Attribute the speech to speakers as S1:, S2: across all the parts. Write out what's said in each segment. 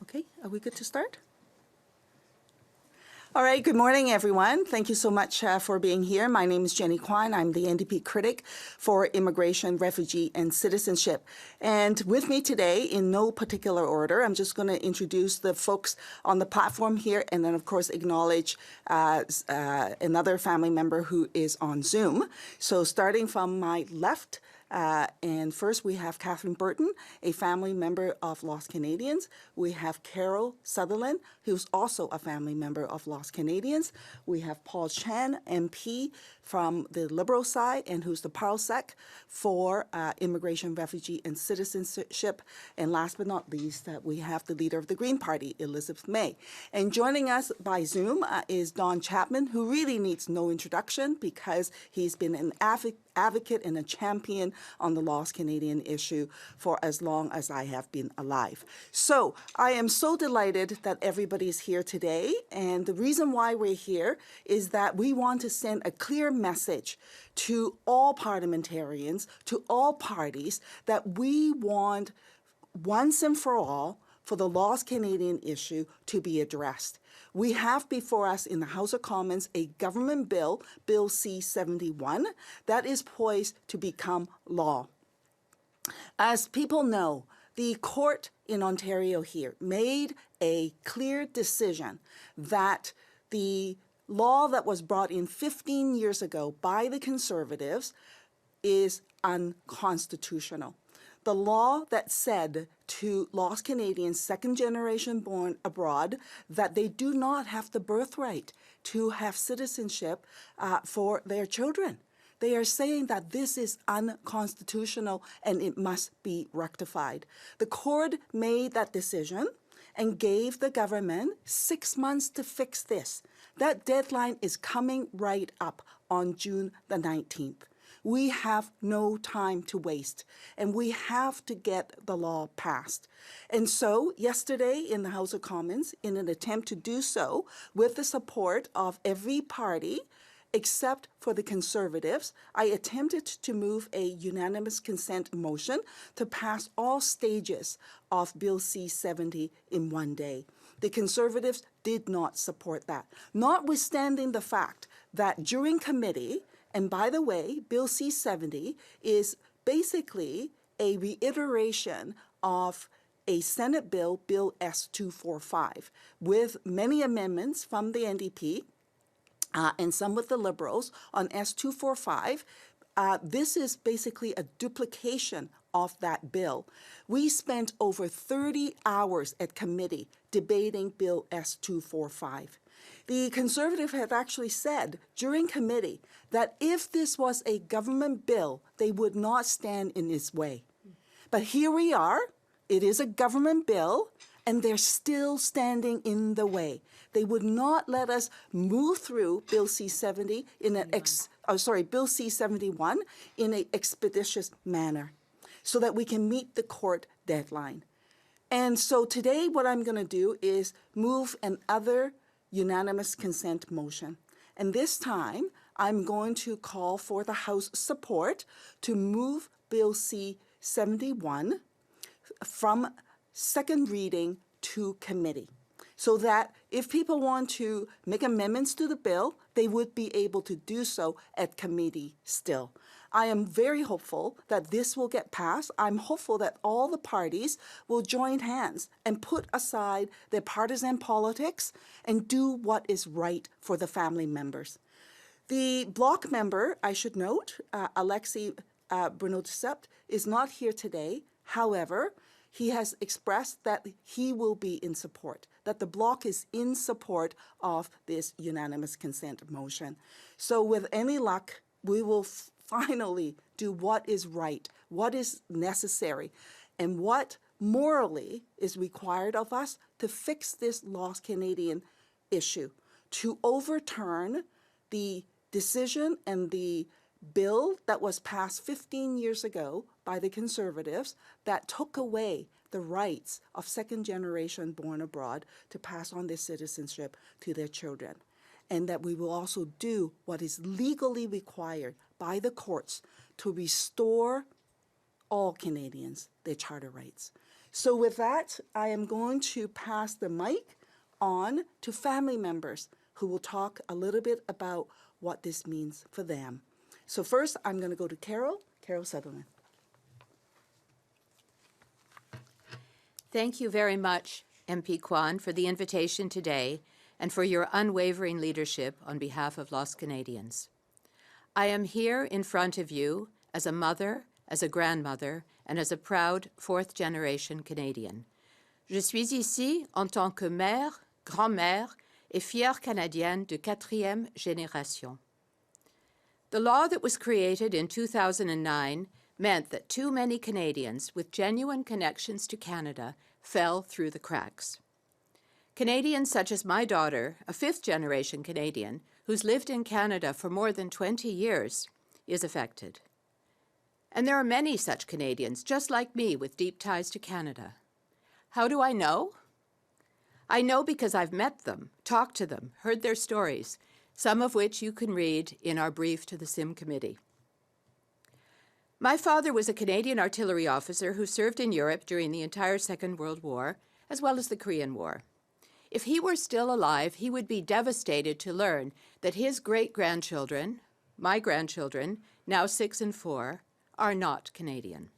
S1: Okay, are we good to start? All right, good morning, everyone. Thank you so much for being here. My name is Jenny Kwan. I'm the NDP critic for immigration, refugee, and citizenship. And with me today, in no particular order, I'm just going to introduce the folks on the platform here and then, of course, acknowledge another family member who is on Zoom. So starting from my left, and first we have Kathryn Burton, a family member of Lost Canadians. We have Carol Sutherland, who's also a family member of Lost Canadians. We have Paul Chiang, MP from the Liberal side, and who's the Parliamentarian for immigration, refugee, and citizenship. And last but not least, we have the leader of the Green Party, Elizabeth May. And joining us by Zoom is Don Chapman, who really needs no introduction because he's been an advocate and a champion on the Lost Canadian issue for as long as I have been alive. So I am so delighted that everybody is here today. And the reason why we're here is that we want to send a clear message to all parliamentarians, to all parties, that we want once and for all for the Lost Canadian issue to be addressed. We have before us in the House of Commons a government bill, Bill C-71, that is poised to become law. As people know, the court in Ontario here made a clear decision that the law that was brought in 15 years ago by the Conservatives is unconstitutional. The law that said to Lost Canadians, second generation born abroad, that they do not have the birthright to have citizenship for their children. They are saying that this is unconstitutional and it must be rectified. The court made that decision and gave the government 6 months to fix this. That deadline is coming right up on June the 19th. We have no time to waste, and we have to get the law passed. And so yesterday in the House of Commons, in an attempt to do so with the support of every party, except for the Conservatives, I attempted to move a unanimous consent motion to pass all stages of Bill C-70 in one day. The Conservatives did not support that, notwithstanding the fact that during committee, and by the way, Bill C-70 is basically a reiteration of a Senate bill, Bill S-245, with many amendments from the NDP and some with the Liberals on S-245. This is basically a duplication of that bill. We spent over 30 hours at committee debating Bill S-245. The Conservative have actually said during committee that if this was a government bill, they would not stand in its way. But here we are, it is a government bill, and they're still standing in the way. They would not let us move through Bill C-70 in an Bill C-71 in an expeditious manner so that we can meet the court deadline. And so today what I'm going to do is move another unanimous consent motion. And this time, I'm going to call for the House support to move Bill C-71 from second reading to committee, so that if people want to make amendments to the bill, they would be able to do so at committee still. I am very hopeful that this will get passed. I'm hopeful that all the parties will join hands and put aside their partisan politics and do what is right for the family members. The bloc member, I should note, Alexis Bruno-Duceppe, is not here today. However, he has expressed that he will be in support, that the bloc is in support of this unanimous consent motion. So with any luck, we will finally do what is right, what is necessary, and what morally is required of us to fix this Lost Canadian issue, to overturn the decision and the bill that was passed 15 years ago by the Conservatives that took away the rights of second generation born abroad to pass on their citizenship to their children. And that we will also do what is legally required by the courts to restore all Canadians their charter rights. So with that, I am going to pass the mic on to family members who will talk a little bit about what this means for them. So first, I'm going to go to Carol Sutherland.
S2: Thank you very much, MP Kwan, for the invitation today and for your unwavering leadership on behalf of Lost Canadians. I am here in front of you as a mother, as a grandmother, and as a proud fourth-generation Canadian. Je suis ici en tant que mère, grand-mère et fière Canadienne de quatrième génération. The law that was created in 2009 meant that too many Canadians with genuine connections to Canada fell through the cracks. Canadians such as my daughter, a fifth-generation Canadian, who's lived in Canada for more than 20 years, is affected. And there are many such Canadians, just like me, with deep ties to Canada. How do I know? I know because I've met them, talked to them, heard their stories, some of which you can read in our brief to the SIM Committee. My father was a Canadian artillery officer who served in Europe during the entire Second World War, as well as the Korean War. If he were still alive, he would be devastated to learn that his great-grandchildren, my grandchildren, now 6 and 4, are not Canadian.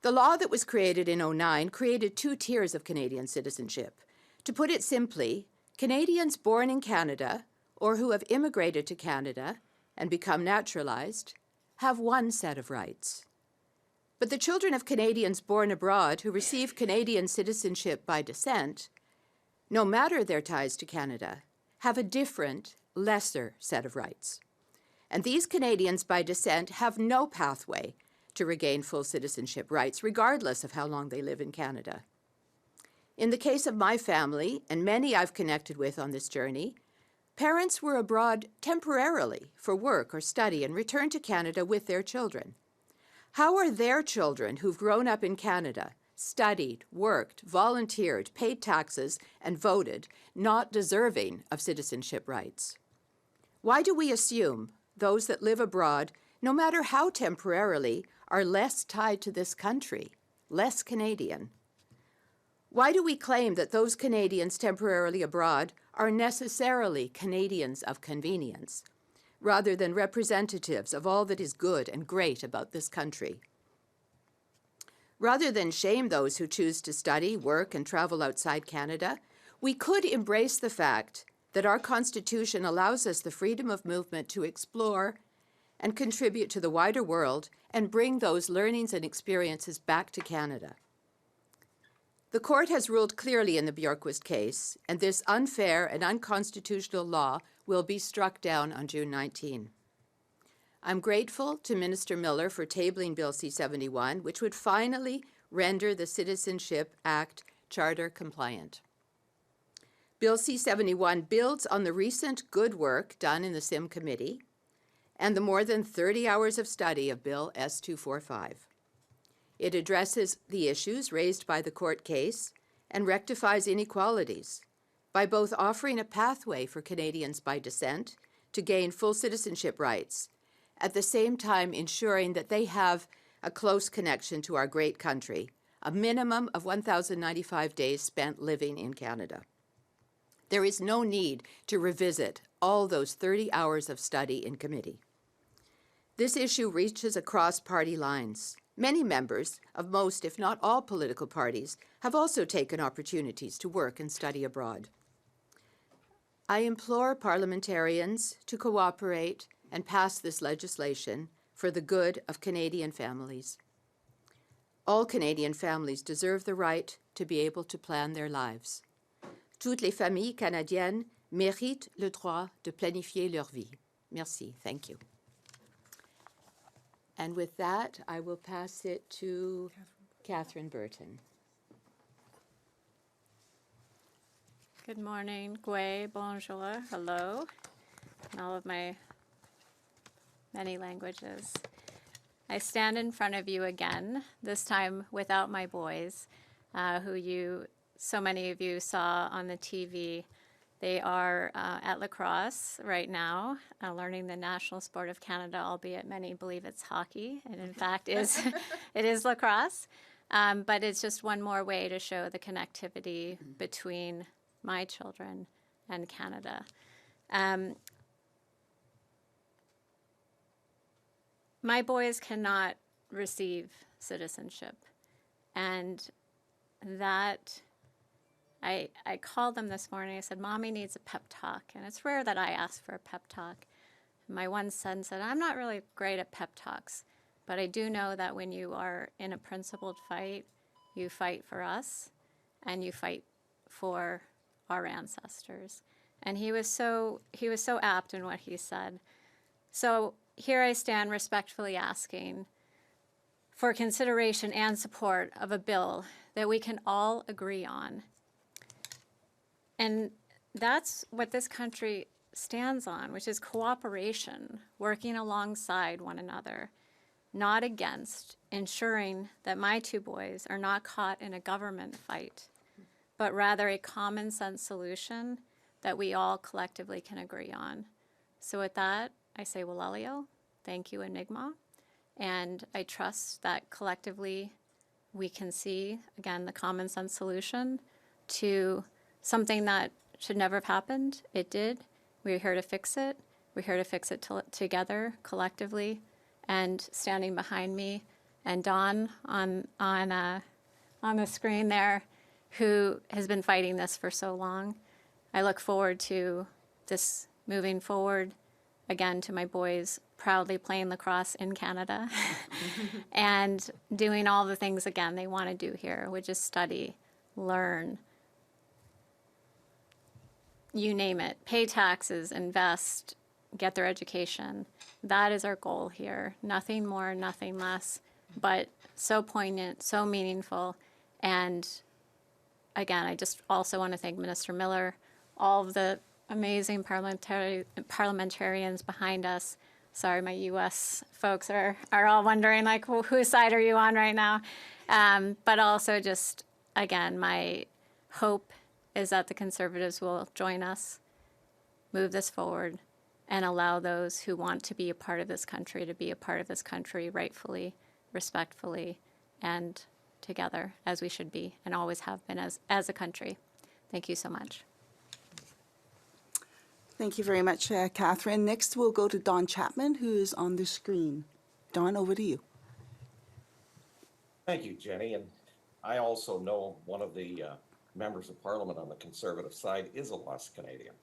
S2: The law that was created in 2009 created 2 tiers of Canadian citizenship. To put it simply, Canadians born in Canada or who have immigrated to Canada and become naturalized have one set of rights. But the children of Canadians born abroad who receive Canadian citizenship by descent, no matter their ties to Canada, have a different, lesser set of rights. And these Canadians by descent have no pathway to regain full citizenship rights, regardless of how long they live in Canada. In the case of my family, and many I've connected with on this journey, parents were abroad temporarily for work or study and returned to Canada with their children. How are their children who've grown up in Canada, studied, worked, volunteered, paid taxes, and voted, not deserving of citizenship rights? Why do we assume those that live abroad, no matter how temporarily, are less tied to this country, less Canadian? Why do we claim that those Canadians temporarily abroad are necessarily Canadians of convenience, rather than representatives of all that is good and great about this country? Rather than shame those who choose to study, work, and travel outside Canada, we could embrace the fact that our Constitution allows us the freedom of movement to explore and contribute to the wider world and bring those learnings and experiences back to Canada. The court has ruled clearly in the Bjorkquist case, and this unfair and unconstitutional law will be struck down on June 19. I'm grateful to Minister Miller for tabling Bill C-71, which would finally render the Citizenship Act charter compliant. Bill C-71 builds on the recent good work done in the SIM Committee and the more than 30 hours of study of Bill S-245. It addresses the issues raised by the court case and rectifies inequalities by both offering a pathway for Canadians by descent to gain full citizenship rights, at the same time ensuring that they have a close connection to our great country, a minimum of 1,095 days spent living in Canada. There is no need to revisit all those 30 hours of study in committee. This issue reaches across party lines. Many members of most, if not all, political parties have also taken opportunities to work and study abroad. I implore parliamentarians to cooperate and pass this legislation for the good of Canadian families. All Canadian families deserve the right to be able to plan their lives. Toutes les familles canadiennes méritent le droit de planifier leur vie. Merci. Thank you. And with that, I will pass it to Kathryn Burton.
S3: Good morning, Gwe, bonjour, hello, in all of my many languages. I stand in front of you again, this time without my boys, who so many of you saw on the TV. They are at lacrosse right now, learning the national sport of Canada, albeit many believe it's hockey. And in fact, it is lacrosse. But it's just one more way to show the connectivity between my children and Canada. My boys cannot receive citizenship, and that I called them this morning. I said, Mommy needs a pep talk, and it's rare that I ask for a pep talk. My one son said, I'm not really great at pep talks, but I do know that when you are in a principled fight, you fight for us and you fight for our ancestors. And he was so apt in what he said. So here I stand respectfully asking for consideration and support of a bill that we can all agree on. And that's what this country stands on, which is cooperation, working alongside one another, not against, ensuring that my two boys are not caught in a government fight, but rather a common sense solution that we all collectively can agree on. So with that, I say Walalio, thank you, Enigma, and I trust that collectively we can see, again, the common sense solution to something that should never have happened. It did. We're here to fix it. We're here to fix it together, collectively, and standing behind me, and Dawn on the screen there, who has been fighting this for so long. I look forward to this moving forward, again, to my boys proudly playing lacrosse in Canada and doing all the things, again, they want to do here, which is study, learn, you name it, pay taxes, invest, get their education. That is our goal here. Nothing more, nothing less, but so poignant, so meaningful. And again, I just also want to thank Minister Miller, all of the amazing parliamentarians behind us. Sorry, my U.S. folks are all wondering, like, well, whose side are you on right now? But also just, again, my hope is that the Conservatives will join us, move this forward, and allow those who want to be a part of this country to be a part of this country rightfully, respectfully, and together, as we should be and always have been as a country. Thank you so much.
S1: Thank you very much, Kathryn. Next, we'll go to Don Chapman, who is on the screen. Don, over to you.
S4: Thank you, Jenny. And I also know one of the members of Parliament on the Conservative side is a lost Canadian.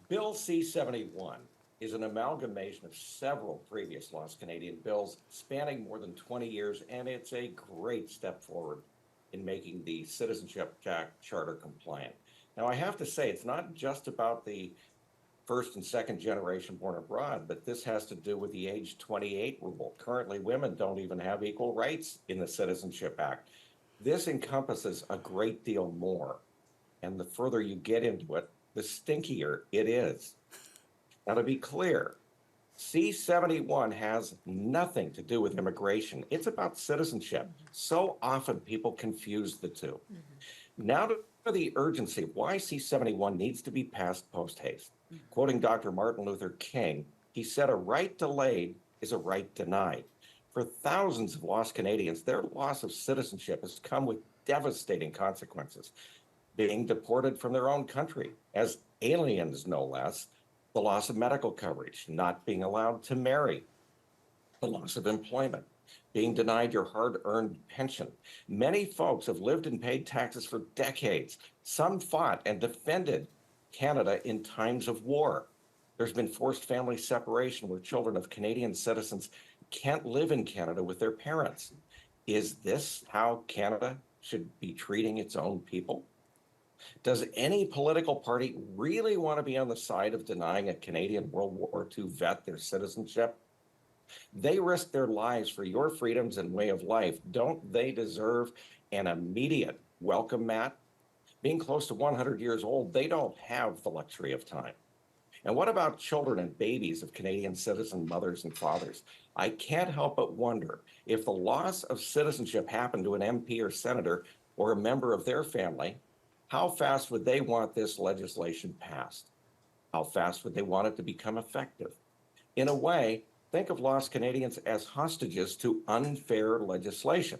S4: Bill C-71 is an amalgamation of several previous lost Canadian bills spanning more than 20 years, and it's a great step forward in making the Citizenship Charter compliant. Now, I have to say, it's not just about the first and second generation born abroad, but this has to do with the age 28 rule. Currently, women don't even have equal rights in the Citizenship Act. This encompasses a great deal more, and the further you get into it, the stinkier it is. Now, to be clear, C-71 has nothing to do with immigration. It's about citizenship. So often people confuse the two. Now to the urgency of why C-71 needs to be passed post-haste. Quoting Dr. Martin Luther King, he said, "A right delayed is a right denied." For thousands of lost Canadians, their loss of citizenship has come with devastating consequences. Being deported from their own country, as aliens no less, the loss of medical coverage, not being allowed to marry, the loss of employment, being denied your hard-earned pension. Many folks have lived and paid taxes for decades. Some fought and defended Canada in times of war. There's been forced family separation where children of Canadian citizens can't live in Canada with their parents. Is this how Canada should be treating its own people? Does any political party really want to be on the side of denying a Canadian World War II vet their citizenship? They risked their lives for your freedoms and way of life. Don't they deserve an immediate welcome mat? Being close to 100 years old, they don't have the luxury of time. And what about children and babies of Canadian citizen mothers and fathers? I can't help but wonder if the loss of citizenship happened to an MP or senator or a member of their family, how fast would they want this legislation passed? How fast would they want it to become effective? In a way, think of lost Canadians as hostages to unfair legislation,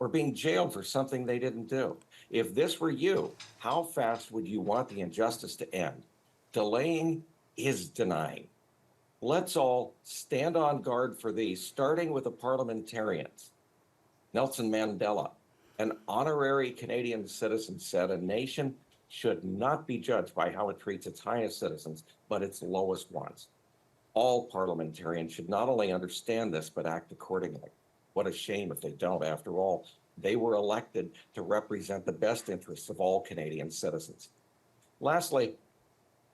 S4: or being jailed for something they didn't do. If this were you, how fast would you want the injustice to end? Delaying is denying. Let's all stand on guard for these, starting with the parliamentarians. Nelson Mandela, an honorary Canadian citizen, said a nation should not be judged by how it treats its highest citizens, but its lowest ones. All parliamentarians should not only understand this, but act accordingly. What a shame if they don't. After all, they were elected to represent the best interests of all Canadian citizens. Lastly,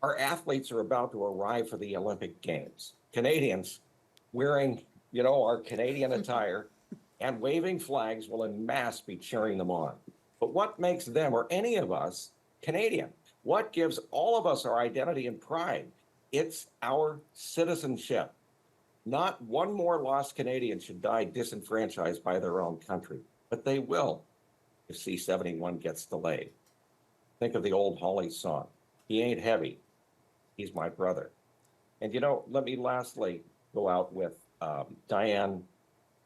S4: our athletes are about to arrive for the Olympic Games. Canadians wearing, our Canadian attire and waving flags will en masse be cheering them on. But what makes them or any of us Canadian? What gives all of us our identity and pride? It's our citizenship. Not one more lost Canadian should die disenfranchised by their own country, but they will if C-71 gets delayed. Think of the old Holly song, "He ain't heavy, he's my brother." And let me lastly go out with Diane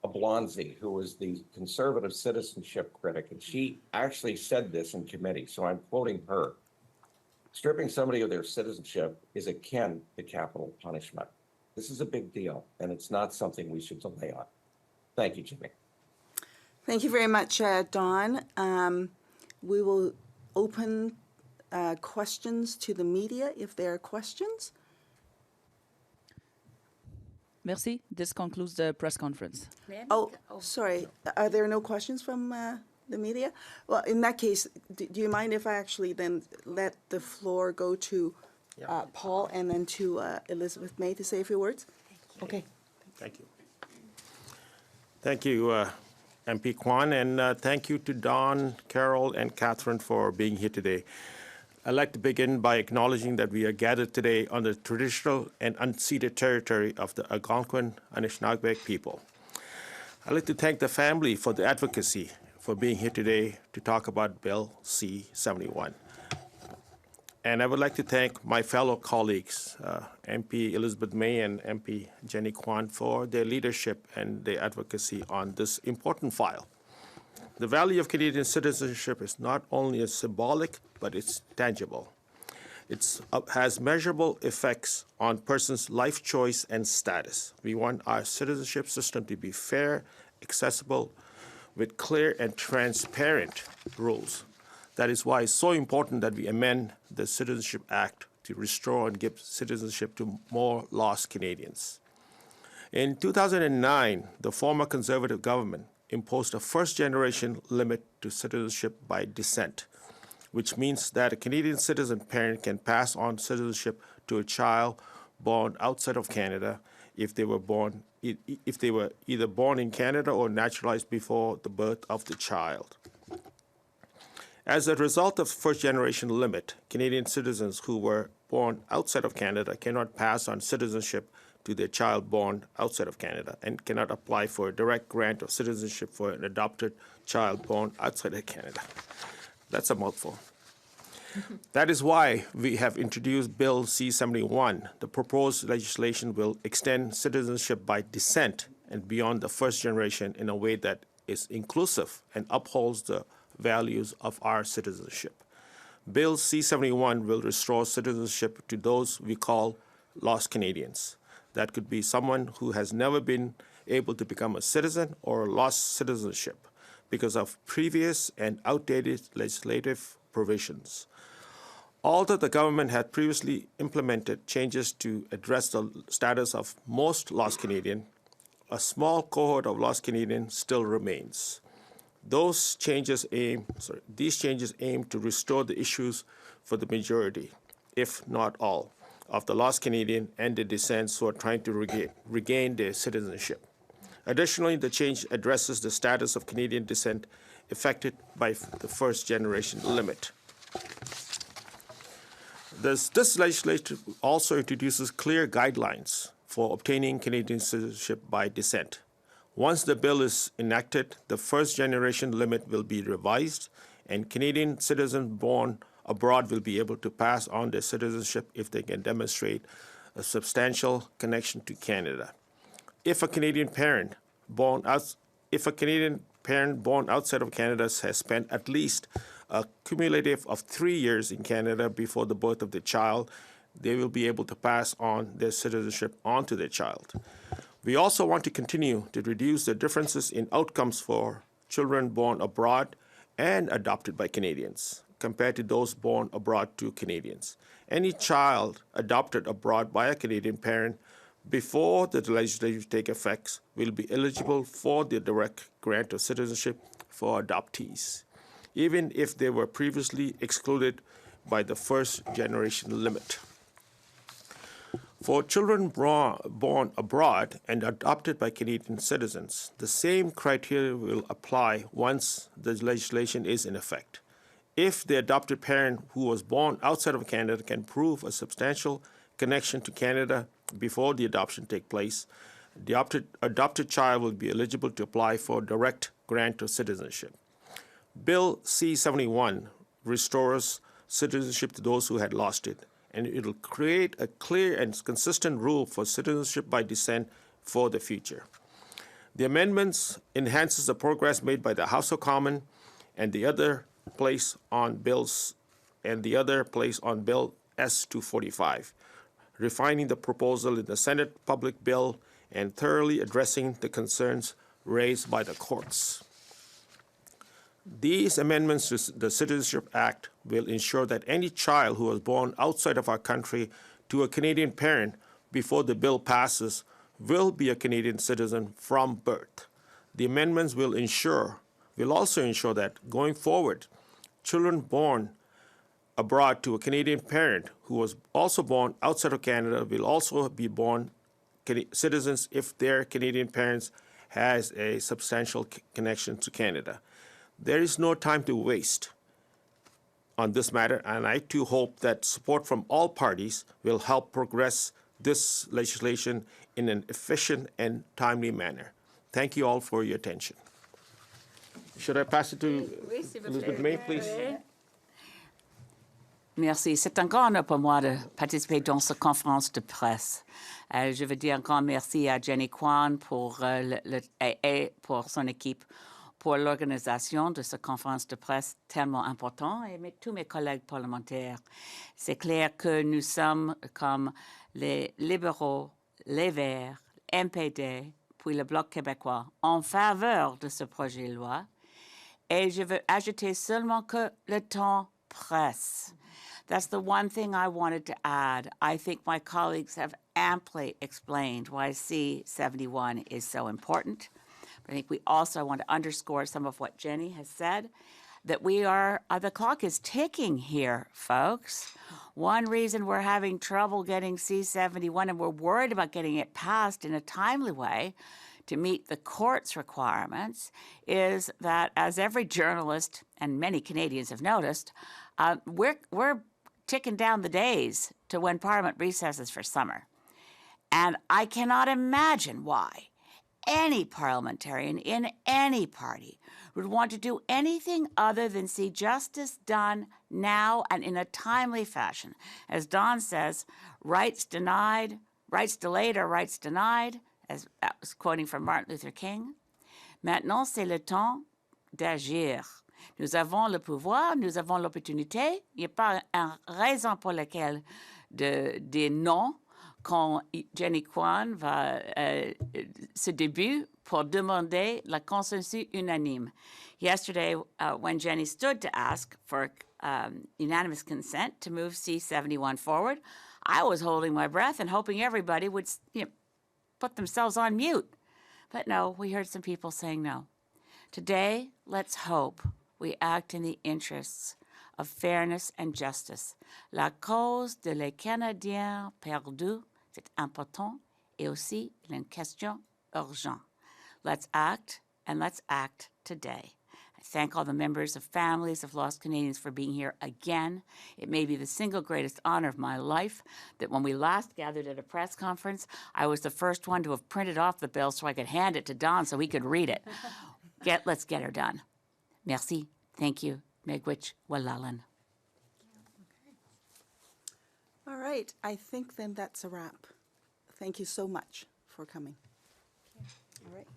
S4: Oblonsky, who was the conservative citizenship critic, and she actually said this in committee, so I'm quoting her. Stripping somebody of their citizenship is akin to capital punishment. This is a big deal, and it's not something we should delay on. Thank you, Jimmy.
S1: Thank you very much, Don. We will open questions to the media if there are questions.
S5: Merci. This concludes the press conference.
S1: Oh, sorry. Are there no questions from the media? Well, in that case, do you mind if I actually then let the floor go to Paul and then to Elizabeth May to say a few words? Okay.
S6: Thank you. Thank you, MP Kwan, and thank you to Don, Carol, and Kathryn for being here today. I'd like to begin by acknowledging that we are gathered today on the traditional and unceded territory of the Algonquin Anishinaabeg people. I'd like to thank the family for the advocacy for being here today to talk about Bill C-71. And I would like to thank my fellow colleagues, MP Elizabeth May and MP Jenny Kwan, for their leadership and their advocacy on this important file. The value of Canadian citizenship is not only a symbolic, but it's tangible. It has measurable effects on persons' life choice and status. We want our citizenship system to be fair, accessible, with clear and transparent rules. That is why it's so important that we amend the Citizenship Act to restore and give citizenship to more lost Canadians. In 2009, the former Conservative government imposed a first-generation limit to citizenship by descent, which means that a Canadian citizen parent can pass on citizenship to a child born outside of Canada if they were either born in Canada or naturalized before the birth of the child. As a result of first-generation limit, Canadian citizens who were born outside of Canada cannot pass on citizenship to their child born outside of Canada and cannot apply for a direct grant of citizenship for an adopted child born outside of Canada. That's a mouthful. That is why we have introduced Bill C-71. The proposed legislation will extend citizenship by descent and beyond the first generation in a way that is inclusive and upholds the values of our citizenship. Bill C-71 will restore citizenship to those we call lost Canadians. That could be someone who has never been able to become a citizen or lost citizenship because of previous and outdated legislative provisions. Although the government had previously implemented changes to address the status of most lost Canadians, a small cohort of lost Canadians still remains. These changes aim to restore the issues for the majority, if not all, of the lost Canadian and their descendants who are trying to regain their citizenship. Additionally, the change addresses the status of Canadian descent affected by the first generation limit. This legislation also introduces clear guidelines for obtaining Canadian citizenship by descent. Once the bill is enacted, the first generation limit will be revised, and Canadian citizens born abroad will be able to pass on their citizenship if they can demonstrate a substantial connection to Canada. If a Canadian parent born parent born outside of Canada has spent at least a cumulative of 3 years in Canada before the birth of the child, they will be able to pass on their citizenship on to their child. We also want to continue to reduce the differences in outcomes for children born abroad and adopted by Canadians compared to those born abroad to Canadians. Any child adopted abroad by a Canadian parent before the legislation take effect will be eligible for the direct grant of citizenship for adoptees, even if they were previously excluded by the first generation limit. For children born abroad and adopted by Canadian citizens, the same criteria will apply once the legislation is in effect. If the adopted parent who was born outside of Canada can prove a substantial connection to Canada before the adoption takes place, the adopted child will be eligible to apply for direct grant of citizenship. Bill C-71 restores citizenship to those who had lost it, and it will create a clear and consistent rule for citizenship by descent for the future. The amendments enhances the progress made by the House of Commons and the other place on Bill S-245, refining the proposal in the Senate public bill and thoroughly addressing the concerns raised by the courts. These amendments to the Citizenship Act will ensure that any child who was born outside of our country to a Canadian parent before the bill passes will be a Canadian citizen from birth. The amendments will also ensure that going forward, children born abroad to a Canadian parent who was also born outside of Canada will also be born citizens if their Canadian parents has a substantial connection to Canada. There is no time to waste on this matter, and I too hope that support from all parties will help progress this legislation in an efficient and timely manner. Thank you all for your attention. Should I pass it to Elizabeth May, please?
S5: Merci. C'est un grand honneur pour moi de participer dans cette conférence de presse. Je veux dire un grand merci à Jenny Kwan et pour son équipe pour l'organisation de cette conférence de presse tellement importante et tous mes collègues parlementaires. C'est clair que nous sommes comme les libéraux, les Verts, NPD, puis le Bloc québécois en faveur de ce projet de loi. Et je veux ajouter seulement que le temps presse. That's the one thing I wanted to add. I think my colleagues have amply explained why C-71 is so important. But I think we also want to underscore some of what Jenny has said, that the clock is ticking here, folks. One reason we're having trouble getting C-71 and we're worried about getting it passed in a timely way to meet the court's requirements is that, as every journalist and many Canadians have noticed, we're ticking down the days to when Parliament recesses for summer. And I cannot imagine why any parliamentarian in any party would want to do anything other than see justice done now and in a timely fashion. As Don says, rights delayed are rights denied, as that was quoting from Martin Luther King. Maintenant, c'est le temps d'agir. Nous avons le pouvoir, nous avons l'opportunité. Il n'y a pas une raison pour laquelle de dire non quand Jenny Kwan va ce début pour demander la consensus unanime. Yesterday, when Jenny stood to ask for unanimous consent to move C-71 forward, I was holding my breath and hoping everybody would put themselves on mute. But no, we heard some people saying no. Today, let's hope we act in the interests of fairness and justice. La cause de les Canadiens perdus, c'est important, et aussi une question urgente. Let's act, and let's act today. I thank all the members of families of lost Canadians for being here again. It may be the single greatest honor of my life that when we last gathered at a press conference, I was the first one to have printed off the bill so I could hand it to Don so he could read it. Let's get her done. Merci. Thank you. Megwich Walalan.
S1: All right, I think then that's a wrap. Thank you so much for coming. All right.